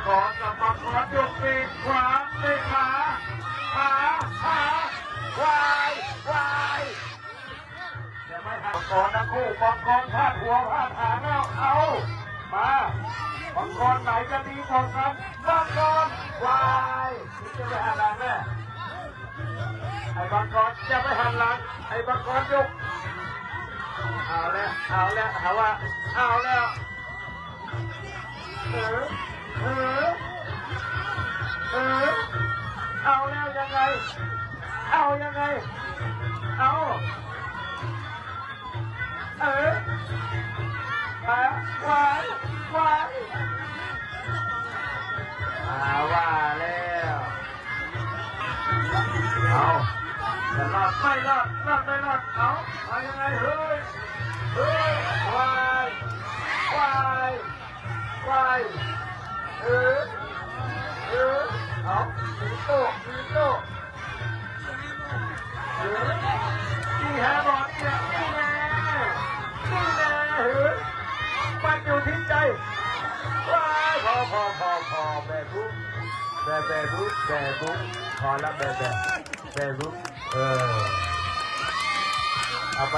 กรกับมังกรยกปีกขวาปีกขวาวายจะไม่หักก่อนทั้งคู่มังกรพาดหัวพาดหางแล้วเอามามังกรไหนจะดีกว่ากันมังกรวายนี่จะไปหันหลังแน่ไอ้มังกรจะไปหันหลังไอ้มังกรยกเอาแล้วหาว่าเอาแล้วเอาแล้วยังไงเอาวายว่าแล้วเอาจะรอดไม่รอดเอายังไงเฮ้ยวายเอามีโต้ที่แฮบอลเนี่ยนี่แน่มันอยู่ที่ใจว้ายพอแบบบุ๊กพอแล้วแบบบุ๊กเอาไป